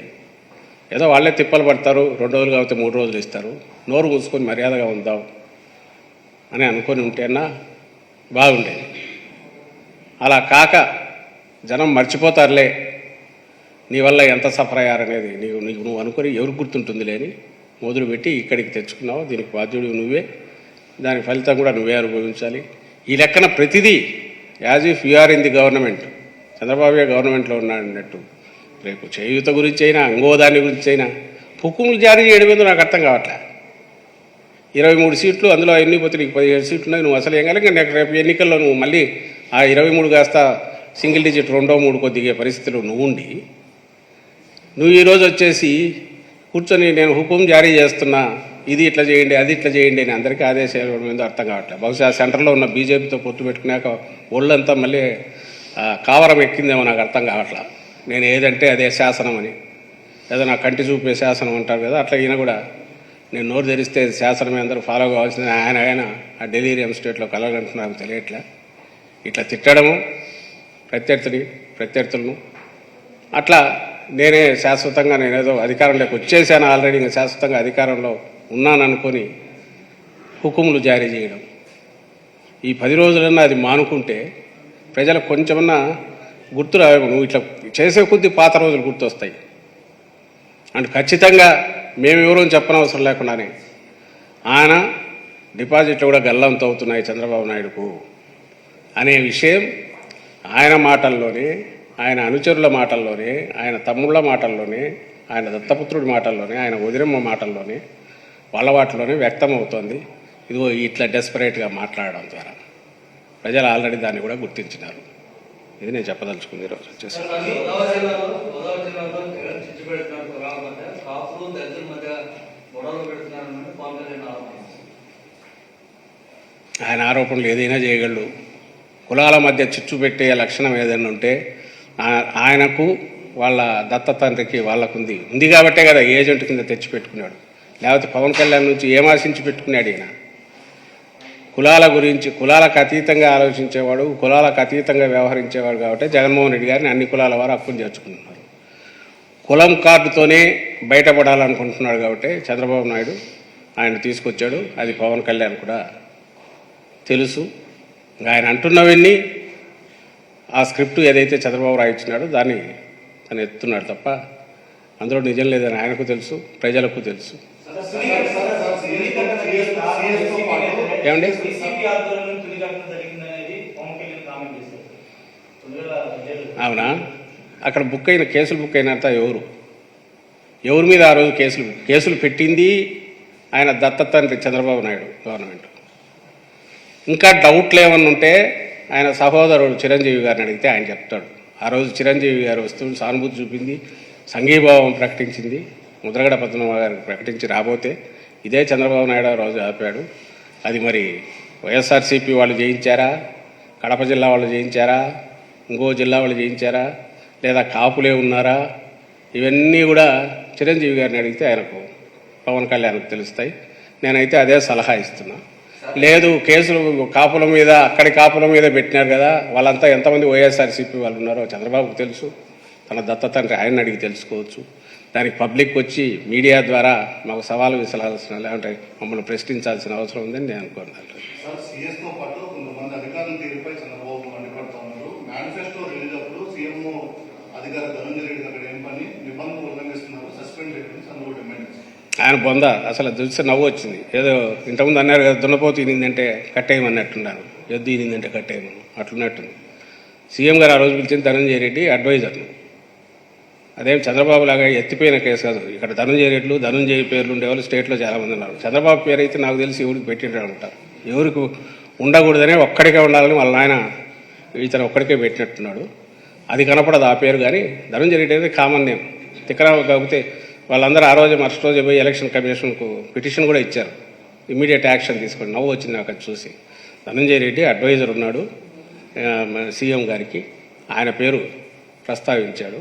ఏదో వాళ్ళే తిప్పలు పడతారు, 2 రోజులు కాబట్టి 3 రోజులు ఇస్తారు, నోరు మూసుకొని మర్యాదగా ఉందాం అని అనుకొని ఉంటేనా బాగుండేది. అలా కాక జనం మర్చిపోతారులే నీ వల్ల ఎంత సఫర్ అయ్యారనేది నువ్వు అనుకొని ఎవరికి గుర్తుంటుంది లేని మొదలు పెట్టి ఇక్కడికి తెచ్చుకున్నావు. దీనికి బాధ్యుడు నువ్వే, దాని ఫలితం కూడా నువ్వే అనుభవించాలి. ఈ లెక్కన ప్రతిదీ as if you're in the government, Chandrababu గవర్నమెంట్లో ఉన్నాడన్నట్టు రేపు చేయూత గురించి అయినా ఇంకోదాని గురించి అయినా హుకుములు జారీ చేయడం మీద నాకు అర్థం కావట్లే. 23 సీట్లు, అందులో ఎన్ని పోతే నీకు 17 సీట్లు ఉన్నాయి. నువ్వు అసలు ఏం కాదు. రేపు ఎన్నికల్లో నువ్వు మళ్ళీ ఆ 23 కాస్త సింగిల్ డిజిట్ 2, 3 దిగే పరిస్థితిలో నువ్వు ఉండి నువ్వు ఈరోజు వచ్చేసి కూర్చొని నేను హుకుం జారీ చేస్తున్నా, ఇది ఇట్లా చేయండి, అది ఇట్లా చేయండి అని అందరికీ ఆదేశాలు ఇవ్వడం ఏందో అర్థం కావట్లేదు. బహుశా సెంటర్లో ఉన్న బీజేపీతో పొత్తు పెట్టుకున్నాక ఒళ్ళంతా మళ్ళీ కావరం ఎక్కిందేమో నాకు అర్థం కావట్లా. నేను ఏదంటే అదే శాసనం అని, ఏదో నా కంటి చూపే శాసనం అంటారు కదా, అట్లా ఈయన కూడా నేను నోరు తెరిస్తే శాసనమే అందరూ ఫాలో కావాల్సింది. ఆయన ఆ డెలీరియం స్టేట్లో కలగంటున్నారు తెలియట్లే. ఇట్లా తిట్టడము ప్రత్యర్థులను అట్లా నేనే శాశ్వతంగా నేనేదో అధికారంలోకి వచ్చేసాను, ఆల్రెడీ ఇంకా శాశ్వతంగా అధికారంలో ఉన్నాను అనుకొని హుకుములు జారీ చేయడం. ఈ 10 రోజులన్నా అది మానుకుంటే ప్రజలకు కొంచెమన్నా గుర్తు రావు. నువ్వు ఇట్లా చేసే కొద్దీ పాత రోజులు గుర్తొస్తాయి. అంటే ఖచ్చితంగా మేమెవరూ చెప్పనవసరం లేకుండానే ఆయన డిపాజిట్లు కూడా గల్లంతో అవుతున్నాయి చంద్రబాబు నాయుడుకు అనే విషయం ఆయన మాటల్లోనే, ఆయన అనుచరుల మాటల్లోనే, ఆయన తమ్ముళ్ళ మాటల్లోనే, ఆయన దత్తపుత్రుడి మాటల్లోనే, ఆయన వదినమ్మ మాటల్లోనే, వాళ్ళ వాటిలోనే వ్యక్తం అవుతోంది. ఇదిగో ఇట్లా డెస్పరేట్గా మాట్లాడడం ద్వారా ప్రజలు ఆల్రెడీ దాన్ని కూడా గుర్తించినారు. ఇది నేను చెప్పదలుచుకుంది ఈరోజు వచ్చేసి. ఆయన ఆరోపణలు ఏదైనా చేయగలడు. కులాల మధ్య చిచ్చు పెట్టే లక్షణం ఏదైనా ఉంటే ఆయనకు వాళ్ళ దత్త తండ్రికి ఉంది కాబట్టే కదా ఏజెంట్ కింద తెచ్చి పెట్టుకున్నాడు. లేకపోతే పవన్ కళ్యాణ్ నుంచి ఏం ఆశించి పెట్టుకున్నాడు ఈయన? కులాల గురించి కులాలకు అతీతంగా ఆలోచించేవాడు, కులాలకు అతీతంగా వ్యవహరించేవాడు కాబట్టి జగన్మోహన్ రెడ్డి గారిని అన్ని కులాల వారు హక్కును చేర్చుకుంటున్నారు. కులం కార్డుతోనే బయటపడాలనుకుంటున్నాడు కాబట్టి చంద్రబాబు నాయుడు ఆయన తీసుకొచ్చాడు. అది పవన్ కళ్యాణ్ కూడా తెలుసు. ఆయన అంటున్నవన్నీ ఆ స్క్రిప్ట్ ఏదైతే చంద్రబాబు రాయించినాడో దాన్ని తను ఎత్తున్నాడు తప్ప అందులో నిజం లేదని ఆయనకు తెలుసు, ప్రజలకు తెలుసు. ఏమండి అవునా? అక్కడ కేసులు బుక్ అయినంత ఎవరి మీద ఆ రోజు కేసులు పెట్టింది ఆయన దత్త తండ్రి చంద్రబాబు నాయుడు గవర్నమెంట్. ఇంకా డౌట్లు ఏమన్నా ఉంటే ఆయన సహోదరుడు చిరంజీవి గారిని అడిగితే ఆయన చెప్తాడు. ఆ రోజు చిరంజీవి గారు వస్తూ సానుభూతి చూపింది, సంఘీభావం ప్రకటించింది, ముద్రగడ పద్మనాభ గారికి ప్రకటించి రాబోతే ఇదే చంద్రబాబు నాయుడు ఆ రోజు ఆపాడు. అది మరి వైఎస్ఆర్సీపీ వాళ్ళు చేయించారా, కడప జిల్లా వాళ్ళు చేయించారా, ఇంకో జిల్లా వాళ్ళు చేయించారా, లేదా కాపులే ఉన్నారా, ఇవన్నీ కూడా చిరంజీవి గారిని అడిగితే ఆయనకు పవన్ కళ్యాణ్కి తెలుస్తాయి. నేనైతే అదే సలహా ఇస్తున్నా. లేదు కేసులు కాపుల మీద అక్కడి కాపుల మీద పెట్టినారు కదా, వాళ్ళంతా ఎంతమంది వైఎస్ఆర్సీపీ వాళ్ళు ఉన్నారో చంద్రబాబుకు తెలుసు, తన దత్త తండ్రి ఆయన అడిగి తెలుసుకోవచ్చు. దానికి పబ్లిక్ వచ్చి మీడియా ద్వారా మాకు సవాలు విసరాల్సిన లేదంటే మమ్మల్ని ప్రశ్నించాల్సిన అవసరం ఉందని నేను అనుకున్నాను. ఆయన బొంద అసలు చూస్తే నవ్వు వచ్చింది. ఏదో ఇంతకుముందు అన్నారు కదా, దున్నపోతు ఈనిందంటే కట్టేయమన్నట్టున్నారు, ఎద్దు ఈనిందంటే కట్టేయమని అట్లున్నట్టుంది. సీఎం గారు ఆ రోజు పిలిచింది ధనంజయ రెడ్డి అడ్వైజర్ను. అదేం చంద్రబాబు లాగా ఎత్తిపోయిన కేసు కాదు. ఇక్కడ ధనంజయ పేర్లు ఉండేవాళ్ళు స్టేట్లో చాలామంది ఉన్నారు. చంద్రబాబు పేరు అయితే నాకు తెలిసి ఎవరికి పెట్టిండ్రు అంటారు. ఎవరికి ఉండకూడదనే ఒక్కడికే ఉండాలని వాళ్ళ ఆయన ఇతను ఒక్కడికే పెట్టినట్టున్నాడు. అది కనపడదు ఆ పేరు. కానీ ధనంజయ రెడ్డి అనేది కామన్ నేమ్. తిక్కరావు కాకపోతే వాళ్ళందరూ ఆ రోజు మరుసటి రోజు పోయి ఎలక్షన్ కమిషన్కు పిటిషన్ కూడా ఇచ్చారు, ఇమ్మీడియట్ యాక్షన్ తీసుకోండి. నవ్వు వచ్చింది నాకు అది చూసి. ధనంజయ రెడ్డి అడ్వైజర్ ఉన్నాడు సీఎం గారికి, ఆయన పేరు ప్రస్తావించాడు.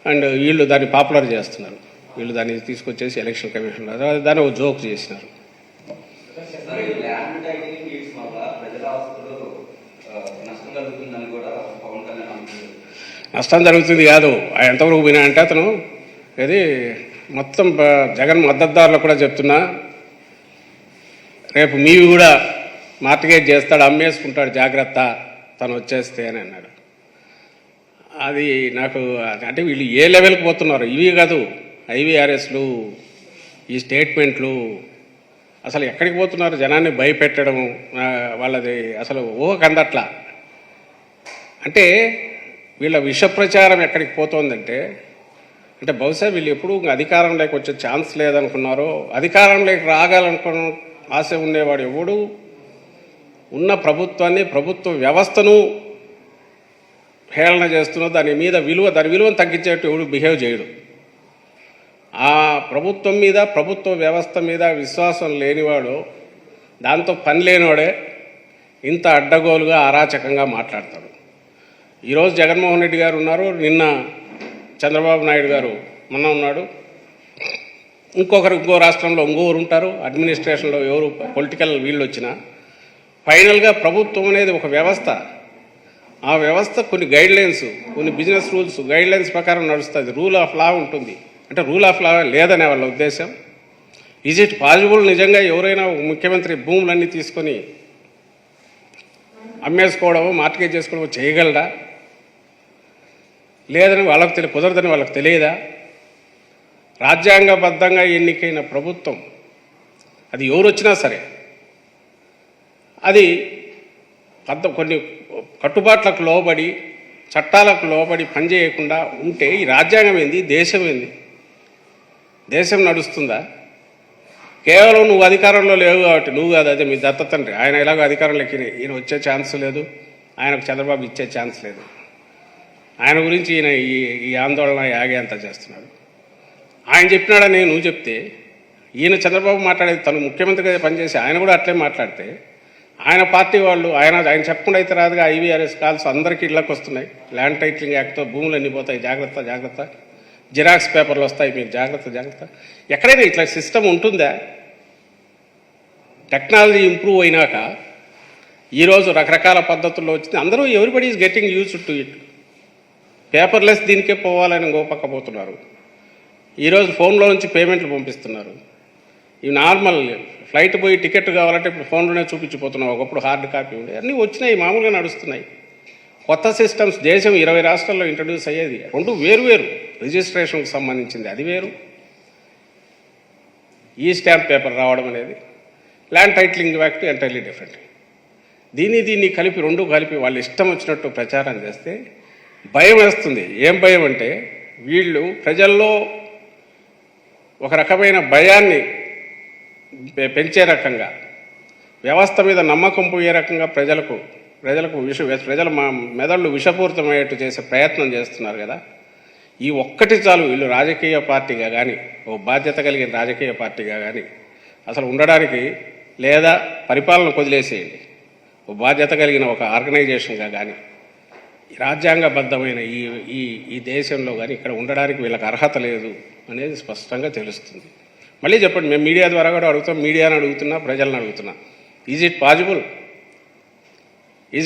అండ్ వీళ్ళు దాన్ని పాపులర్ చేస్తున్నారు. వీళ్ళు దాన్ని తీసుకొచ్చేసి ఎలక్షన్ కమిషన్ దాన్ని ఒక జోక్ చేసినారు. నష్టం జరుగుతుంది కాదు, ఎంతవరకు పోయినా అంటే అతను ఇది మొత్తం జగన్ మద్దతుదారులకు కూడా చెప్తున్నా, రేపు మీవి కూడా మార్టిగేజ్ చేస్తాడు, అమ్మేసుకుంటాడు, జాగ్రత్త తను వచ్చేస్తే అని అన్నాడు. అది నాకు అంటే వీళ్ళు ఏ లెవెల్కి పోతున్నారు. ఇవి కాదు ఐవీఆర్ఎస్లు, ఈ స్టేట్మెంట్లు అసలు ఎక్కడికి పోతున్నారు? జనాన్ని భయపెట్టడం వాళ్ళది అసలు ఊహకందట్లా. అంటే వీళ్ళ విష ప్రచారం ఎక్కడికి పోతోందంటే, అంటే బహుశా వీళ్ళు ఎప్పుడు అధికారంలోకి వచ్చే ఛాన్స్ లేదనుకున్నారో, అధికారంలోకి రాగాలనుకున్న ఆశ ఉండేవాడు ఎవడు ఉన్న ప్రభుత్వాన్ని, ప్రభుత్వ వ్యవస్థను హేళన చేస్తున్నా దాని విలువను తగ్గించేట్టు ఎవడు బిహేవ్ చేయడు. ఆ ప్రభుత్వం మీద, ప్రభుత్వ వ్యవస్థ మీద విశ్వాసం లేనివాడు, దాంతో పని లేనివాడే ఇంత అడ్డగోలుగా అరాచకంగా మాట్లాడతాడు. ఈరోజు జగన్మోహన్ రెడ్డి గారు ఉన్నారు, నిన్న చంద్రబాబు నాయుడు గారు మొన్న ఉన్నాడు, ఇంకో రాష్ట్రంలో ఇంకోరు ఉంటారు, అడ్మినిస్ట్రేషన్లో ఎవరు పొలిటికల్ వీళ్ళు వచ్చినా ఫైనల్గా ప్రభుత్వం అనేది ఒక వ్యవస్థ. ఆ వ్యవస్థ కొన్ని గైడ్లైన్స్, కొన్ని బిజినెస్ రూల్స్, గైడ్లైన్స్ ప్రకారం నడుస్తుంది. రూల్ ఆఫ్ లా ఉంటుంది. అంటే రూల్ ఆఫ్ లా లేదనే వాళ్ళ ఉద్దేశం. ఈజ్ ఇట్ పాసిబుల్ నిజంగా ఎవరైనా ముఖ్యమంత్రి భూములన్నీ తీసుకొని అమ్మేసుకోవడమో మార్కెట్ చేసుకోవడమో చేయగలడా? లేదని వాళ్ళకి కుదరదని వాళ్ళకి తెలియదా? రాజ్యాంగబద్ధంగా ఎన్నికైన ప్రభుత్వం అది ఎవరు వచ్చినా సరే అది కొన్ని కట్టుబాట్లకు లోబడి, చట్టాలకు లోబడి పనిచేయకుండా ఉంటే ఈ రాజ్యాంగం ఏంది, దేశం ఏంది? దేశం నడుస్తుందా? కేవలం నువ్వు అధికారంలో లేవు కాబట్టి నువ్వు కాదు, అదే మీ దత్త తండ్రి, ఆయన ఎలాగో అధికారంలోకి ఈయన వచ్చే ఛాన్స్ లేదు, ఆయనకు చంద్రబాబు ఇచ్చే ఛాన్స్ లేదు. ఆయన గురించి ఈయన ఈ ఆందోళన యాగే అంతా చేస్తున్నాడు. ఆయన చెప్పినాడని నువ్వు చెప్తే, ఈయన చంద్రబాబు మాట్లాడేది తను ముఖ్యమంత్రిగా పనిచేసి ఆయన కూడా అట్లే మాట్లాడితే, ఆయన పార్టీ వాళ్ళు ఆయన చెప్పకుండా అయితే రాదుగా ఐవీఆర్ఎస్ కాల్స్ అందరికీ ఇళ్ళకి వస్తున్నాయి. ల్యాండ్ టైటిలింగ్ యాక్ట్తో భూములు అన్నీ పోతాయి, జాగ్రత్త జాగ్రత్త, జిరాక్స్ పేపర్లు వస్తాయి, మీరు జాగ్రత్త జాగ్రత్త. ఎక్కడైనా ఇట్లా సిస్టమ్ ఉంటుందా? టెక్నాలజీ ఇంప్రూవ్ అయినాక ఈరోజు రకరకాల పద్ధతుల్లో వచ్చింది. అందరూ everybody is getting used to it. Paperless దీనికే పోవాలని గోపక్కపోతున్నారు. ఈరోజు ఫోన్లో నుంచి పేమెంట్లు పంపిస్తున్నారు. ఇవి నార్మల్ ఫ్లైట్ పోయి టికెట్ కావాలంటే ఇప్పుడు ఫోన్లోనే చూపించిపోతున్నాం. ఒకప్పుడు హార్డ్ కాపీ ఉండే, అన్నీ వచ్చినాయి, మామూలుగా నడుస్తున్నాయి. కొత్త సిస్టమ్స్ దేశం 20 రాష్ట్రాల్లో ఇంట్రడ్యూస్ అయ్యేది. రెండు వేరు రిజిస్ట్రేషన్కి సంబంధించింది, అది వేరు. ఈ స్టాంప్ పేపర్ రావడం అనేది, land titling act entirely different. దీన్ని రెండు కలిపి వాళ్ళు ఇష్టం వచ్చినట్టు ప్రచారం చేస్తే భయం వేస్తుంది. ఏం భయం అంటే, వీళ్ళు ప్రజల్లో ఒక రకమైన భయాన్ని పెంచే రకంగా, వ్యవస్థ మీద నమ్మకం పోయే రకంగా ప్రజల మెదళ్ళు విషపూరితమయ్యేట్టు చేసే ప్రయత్నం చేస్తున్నారు కదా. ఈ ఒక్కటి చాలు వీళ్ళు రాజకీయ పార్టీగా కానీ, ఓ బాధ్యత కలిగిన రాజకీయ పార్టీగా కానీ అసలు ఉండడానికి, లేదా పరిపాలన వదిలేసేయండి, ఓ బాధ్యత కలిగిన ఒక ఆర్గనైజేషన్గా కానీ, రాజ్యాంగబద్ధమైన ఈ దేశంలో కానీ ఇక్కడ ఉండడానికి వీళ్ళకి అర్హత లేదు అనేది స్పష్టంగా తెలుస్తుంది. మళ్ళీ చెప్పండి, మేము మీడియా ద్వారా కూడా అడుగుతాం, మీడియాని అడుగుతున్నా, ప్రజలను అడుగుతున్నా, ఈజ్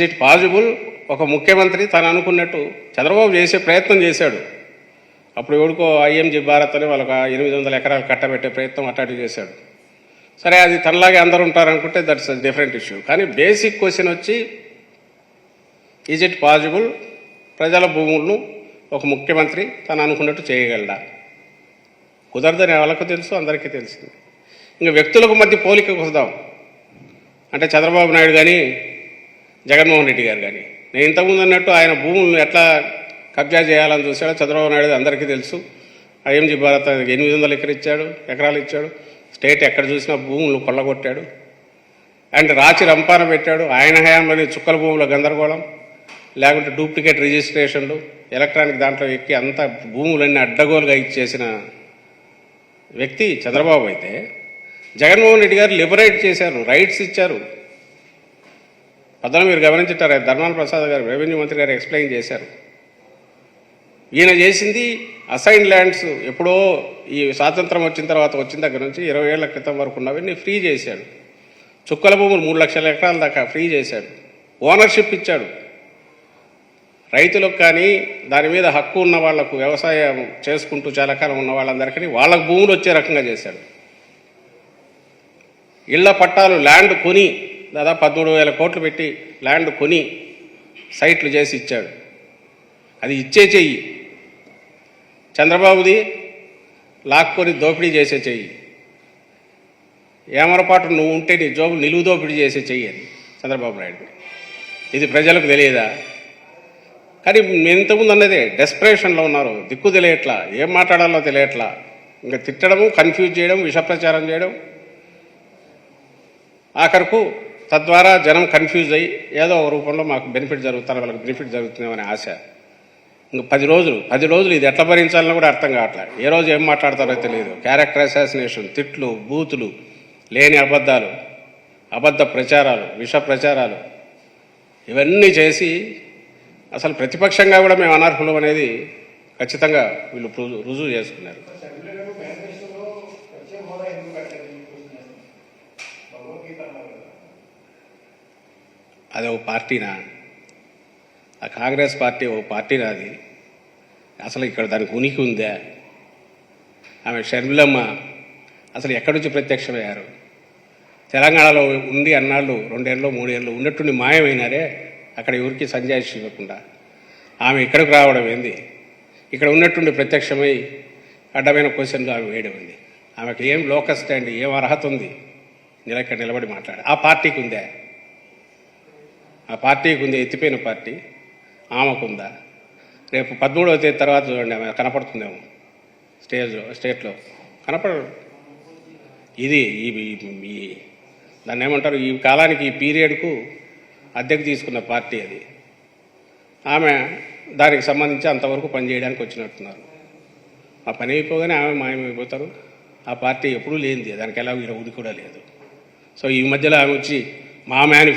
ఇట్ పాసిబుల్ ఒక ముఖ్యమంత్రి తను అనుకున్నట్టు చంద్రబాబు చేసే ప్రయత్నం చేశాడు. అప్పుడు ఎవరికో ఐఎంజీ భారత్ అని వాళ్ళకి 800 ఎకరాలు కట్టబెట్టే ప్రయత్నం అట్లాంటివి చేశాడు. సరే, అది తనలాగే అందరూ ఉంటారనుకుంటే దట్స్ డిఫరెంట్ ఇష్యూ. కానీ బేసిక్ క్వశ్చన్ వచ్చి, ఈజ్ ఇట్ పాసిబుల్ ప్రజల భూములను ఒక ముఖ్యమంత్రి తను అనుకున్నట్టు చేయగలడా? కుదరదని వాళ్ళకు తెలుసు, అందరికీ తెలిసింది. ఇంకా వ్యక్తులకు మధ్య పోలికకు వద్దాం. అంటే చంద్రబాబు నాయుడు కానీ, జగన్మోహన్ రెడ్డి గారు కానీ, నేను ఇంతకుముందు అన్నట్టు ఆయన భూములను ఎట్లా కబ్జా చేయాలని చూశాడో చంద్రబాబు నాయుడు అందరికీ తెలుసు. ఐఎంజీ భారత్ 800 ఎకరాలు ఇచ్చాడు. స్టేట్ ఎక్కడ చూసినా భూములు కొల్లగొట్టాడు. అండ్ రాచి రంపాన పెట్టాడు. ఆయన హయాంలోని చుక్కల భూముల గందరగోళం, లేకుంటే డూప్లికేట్ రిజిస్ట్రేషన్లు, ఎలక్ట్రానిక్ దాంట్లో ఎక్కి అంతా భూములన్నీ అడ్డగోలుగా ఇచ్చేసిన వ్యక్తి చంద్రబాబు అయితే, జగన్మోహన్ రెడ్డి గారు లిబరేట్ చేశారు, రైట్స్ ఇచ్చారు. పదవి మీరు గమనించుంటారు, ధర్మాన ప్రసాద్ గారు రెవెన్యూ మంత్రి గారు ఎక్స్ప్లెయిన్ చేశారు. ఈయన చేసింది అసైన్ ల్యాండ్స్ ఎప్పుడో ఈ స్వాతంత్రం వచ్చిన దగ్గర నుంచి 20 ఏళ్ల క్రితం వరకు ఉన్నవన్నీ ఫ్రీ చేశాడు. చుక్కల భూములు 3 లక్షల ఎకరాల దాకా ఫ్రీ చేశాడు. ఓనర్షిప్ ఇచ్చాడు రైతులకు, కానీ దాని మీద హక్కు ఉన్న వాళ్లకు, వ్యవసాయం చేసుకుంటూ చాలా కాలం ఉన్న వాళ్ళందరికీ వాళ్ళకు భూములు వచ్చే రకంగా చేశాడు. ఇళ్ల పట్టాలు, ల్యాండ్ కొని దాదాపు 13,000 కోట్లు పెట్టి ల్యాండ్ కొని సైట్లు చేసి ఇచ్చాడు. అది ఇచ్చే చెయ్యి. చంద్రబాబుది లాక్కొని దోపిడీ చేసే చెయ్యి. ఏమరపాటు నువ్వు ఉంటే నీ జోబులు నిలువు దోపిడీ చేసే చెయ్యి అది చంద్రబాబు నాయుడు. ఇది ప్రజలకు తెలియదా? కానీ నేను ఇంతకుముందు అన్నదే, డెస్పరేషన్లో ఉన్నారు, దిక్కు తెలియట్లా, ఏం మాట్లాడాలో తెలియట్లా. ఇంకా తిట్టడము, కన్ఫ్యూజ్ చేయడం, విషప్రచారం చేయడం, ఆఖరకు తద్వారా జనం కన్ఫ్యూజ్ అయ్యి ఏదో ఒక రూపంలో మాకు బెనిఫిట్ జరుగుతుంది, వాళ్ళకి బెనిఫిట్ జరుగుతుందేమనే ఆశ. ఇంకా 10 రోజులు ఇది ఎట్లా భరించాలని కూడా అర్థం కావట్లేదు. ఏ రోజు ఏం మాట్లాడతారో తెలియదు. క్యారెక్టర్ అసాసినేషన్, తిట్లు, బూతులు, లేని అబద్ధాలు, అబద్ధ ప్రచారాలు, విష ప్రచారాలు ఇవన్నీ చేసి అసలు ప్రతిపక్షంగా కూడా మేము అనర్హులం అనేది ఖచ్చితంగా వీళ్ళు రుజువు చేసుకున్నారు. అది ఓ పార్టీనా? ఆ కాంగ్రెస్ పార్టీ ఓ పార్టీనా? అది అసలు ఇక్కడ దానికి ఉనికి ఉందా? ఆమె షర్మిలమ్మ అసలు ఎక్కడి నుంచి ప్రత్యక్షమయ్యారు? తెలంగాణలో ఉండి అన్నాళ్ళు 2 ఏళ్ళు 3 ఏళ్ళు ఉన్నట్టుండి మాయమైనారే, అక్కడ ఎవరికి సంజాయిషి ఇవ్వకుండా ఆమె ఇక్కడికి రావడం ఏంది? ఇక్కడ ఉన్నట్టుండి ప్రత్యక్షమై అడ్డమైన క్వశ్చన్లు ఆమె వేయడం ఉంది. ఆమెకు ఏం లోకల్ స్టాండ్, ఏం అర్హత ఉంది ఇక్కడ నిలబడి మాట్లాడి? ఆ పార్టీకి ఉందా? ఆ పార్టీకి ఉంది, ఎత్తిపోయిన పార్టీ ఆమెకుందా? రేపు 13వ తేదీ తర్వాత చూడండి, ఆమె కనపడుతుందేమో స్టేట్లో కనపడరు. ఇది ఈ దాన్ని ఏమంటారు, ఈ కాలానికి, ఈ పీరియడ్కు అద్దెకు తీసుకున్న పార్టీ అది. ఆమె దానికి సంబంధించి అంతవరకు పనిచేయడానికి వచ్చినట్టున్నారు. ఆ పని అయిపోగానే ఆమె మాయమైపోతారు. ఆ పార్టీ ఎప్పుడూ లేనిది, దానికి ఎలా ఉనికి కూడా లేదు. సో ఈ మధ్యలో ఆమె వచ్చి మా మేనిఫెస్టో